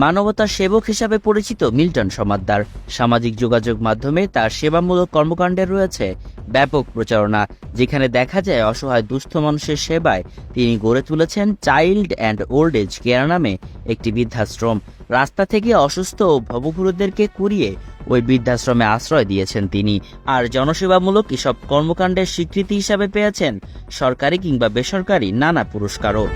মানবতার সেবক হিসাবে পরিচিত মিল্টন সমাদ্দার সামাজিক যোগাযোগ মাধ্যমে তার সেবামূলক কর্মকাণ্ডে রয়েছে ব্যাপক প্রচারণা, যেখানে দেখা যায় অসহায় দুস্থ মানুষের সেবায় তিনি গড়ে তুলেছেন child and old age care নামে একটি বৃদ্ধাশ্রম। রাস্তা থেকে অসুস্থ ও ভবঘুরেদেরকে কুড়িয়ে ওই বৃদ্ধাশ্রমে আশ্রয় দিয়েছেন তিনি। আর জনসেবামূলক এসব কর্মকাণ্ডের স্বীকৃতি হিসাবে পেয়েছেন সরকারি কিংবা বেসরকারি নানা পুরস্কারও।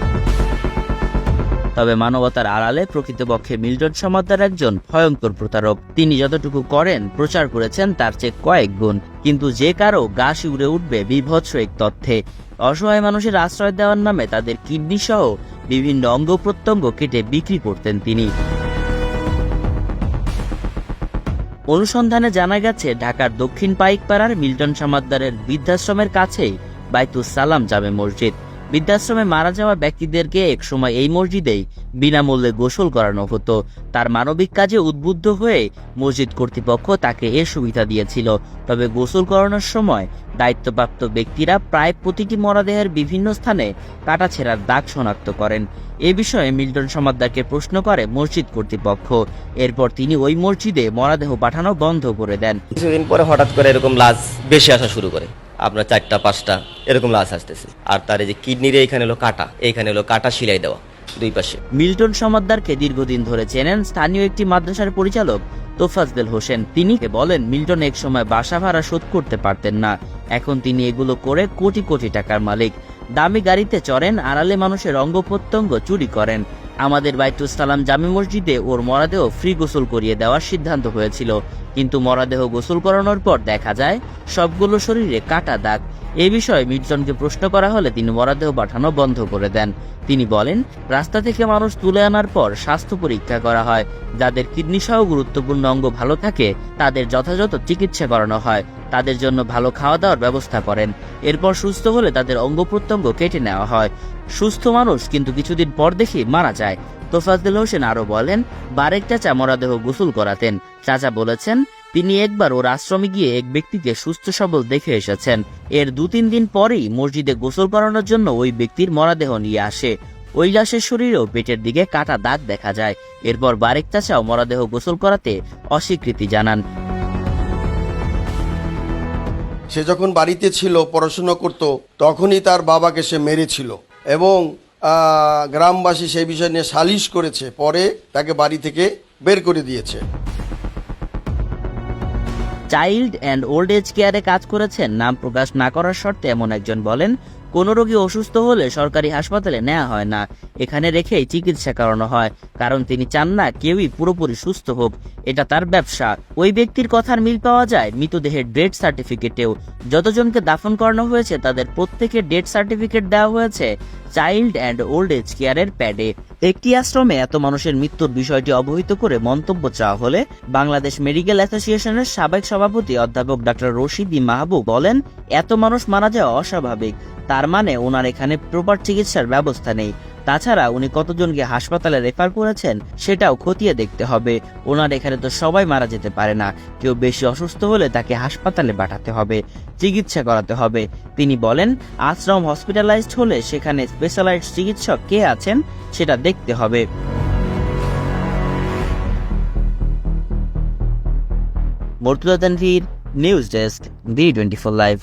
তবে মানবতার আড়ালে প্রকৃতপক্ষে মিল্টন সমাদ্দার একজন ভয়ঙ্কর প্রতারক। তিনি যতটুকু করেন প্রচার করেছেন তার চেয়ে কয়েক গুণ, কিন্তু যে কারো গা শিউরে উঠবে বীভৎস এক তথ্যে। অসহায় মানুষের আশ্রয় দেওয়ার নামে তাদের কিডনি সহ বিভিন্ন অঙ্গ প্রত্যঙ্গ কেটে বিক্রি করতেন তিনি। অনুসন্ধানে জানা গেছে ঢাকার দক্ষিণ পাইকপাড়ার মিল্টন সমাদ্দারের বৃদ্ধাশ্রমের কাছেই বাইতুস সালাম জামে মসজিদ। বৃদ্ধাশ্রমে মারা যাওয়া ব্যক্তিদেরকে একসময় এই মসজিদেই বিনামূল্যে গোসল করানো হতো। তার মানবিক কাজে উদ্বুদ্ধ হয়ে মসজিদ কর্তৃপক্ষ তাকে এ সুবিধা দিয়েছিল। তবে গোসল করানোর সময় দায়িত্বপ্রাপ্ত ব্যক্তিরা প্রায় প্রতিটি মরদেহের বিভিন্ন স্থানে কাটাছেঁড়ার দাগ শনাক্ত করেন। এ বিষয়ে মিল্টন সমাদ্দারকে প্রশ্ন করে মসজিদ কর্তৃপক্ষ। এরপর তিনি ওই মসজিদে মরদেহ পাঠানো বন্ধ করে দেন। কিছুদিন পরে হঠাৎ করে এরকম লাশ বেশি আসা শুরু করে, আপনার 4টা 5টা এরকম লাশ আসতেছে। আর তার এই যে কিডনির এইখানে হলো কাটা, এইখানে হলো কাটা সিলাই দেওয়া দুই পাশে। মিল্টন সমাদ্দারকে দীর্ঘদিন ধরে চেনেন স্থানীয় একটি মাদ্রাসার পরিচালক তোফাজ্জল হোসেন। তিনি বলেন, মিল্টন এক সময় বাসা ভাড়া শোধ করতে পারতেন না, এখন তিনি এগুলো করে কোটি কোটি টাকার মালিক। দামি গাড়িতে চড়েন, আড়ালে মানুষের অঙ্গ প্রত্যঙ্গ চুরি করেন। আমাদের বাইতুস সালাম জামে মসজিদে ওর মরদেহ ফ্রি গোসল করিয়ে দেওয়ার সিদ্ধান্ত হয়েছিল, কিন্তু মরদেহ গোসল করানোর পর দেখা যায় সবগুলো শরীরে কাটা দাগ। এ বিষয়ে মিল্টনকে প্রশ্ন করা হলে তিনি মরদেহ পাঠানো বন্ধ করে দেন। তিনি বলেন, রাস্তা থেকে মানুষ তুলে আনার পর স্বাস্থ্য পরীক্ষা করা হয়। যাদের কিডনি সহ গুরুত্বপূর্ণ অঙ্গ ভালো থাকে তাদের যথাযথ চিকিৎসা করানো হয়, তাদের জন্য ভালো খাওয়া দাওয়ার ব্যবস্থা করেন। এরপর সুস্থ হলে তাদের অঙ্গ প্রত্যঙ্গ কেটে নেওয়া হয়। সুস্থ মানুষ কিন্তু কিছুদিন পর দেখি মারা যায়। তোফাজ্জল হোসেন আরো বলেন, বারেক চাচা মরদেহ গোসল করাতেন। চাচা বলেছেন, তিনি একবার ওর আশ্রমে গিয়ে এক ব্যক্তিকে সুস্থ সবল দেখে এসেছেন। এর 2-3 দিন পরেই মসজিদে গোসল করানোর জন্য ওই ব্যক্তির মরদেহ নিয়ে আসে। ওই লাশের শরীরেও পেটের দিকে কাটা দাগ দেখা যায়। এরপর বারেক চাচাও মরদেহ গোসল করাতে অস্বীকৃতি জানান। সে যখন বাড়িতে ছিল, পড়াশোনা করত, তখনই তার বাবাকে সে মেরেছিল এবং গ্রামবাসী সেই বিষয় নিয়ে সালিশ করেছে। পরে তাকে বাড়ি থেকে বের করে দিয়েছে। চাইল্ড অ্যান্ড ওল্ড এজ কেয়ারে কাজ করেছেন নাম প্রকাশ না করার শর্তে এমন একজন বলেন, কোনো রোগী অসুস্থ হলে সরকারি হাসপাতালে নেওয়া হয় না, এখানে রেখেই চিকিৎসা করানো হয়, কারণ তিনি চান না কেউই পুরোপুরি সুস্থ হোক, এটা তার ব্যবসা। ওই ব্যক্তির কথার মিল পাওয়া যায় মৃতদেহের ডেথ সার্টিফিকেটেও। যতজনকে দাফন করানো হয়েছে তাদের প্রত্যেকের ডেথ সার্টিফিকেট দেওয়া হয়েছে চাইল্ড অ্যান্ড ওল্ড এজ কেয়ারের প্যাডে। একটি আশ্রমে এত মানুষের মৃত্যুর বিষয়টি অবহিত করে মন্তব্য চাওয়া হলে বাংলাদেশ মেডিকেল অ্যাসোসিয়েশনের সাবেক সভাপতি অধ্যাপক ডক্টর রশিদী মাহবুব বলেন, এত মানুষ মারা যাওয়া অস্বাভাবিক, তার মানে ওনার এখানে প্রপার চিকিৎসার ব্যবস্থা নেই। তাছাড়া উনি কতজনকে হাসপাতালে রেফার করেছেন সেটাও খতিয়ে দেখতে হবে। ওনার এখানে তো সবাই মারা যেতে পারে না, কেউ বেশি অসুস্থ হলে তাকে হাসপাতালে পাঠাতে হবে, চিকিৎসা করাতে হবে। তিনি বলেন, আশ্রম হসপিটালাইজড হলে সেখানে স্পেশালাইজড চিকিৎসক কে আছেন সেটা দেখতে হবে। Mortuza Tanvir, news desk, B24 live.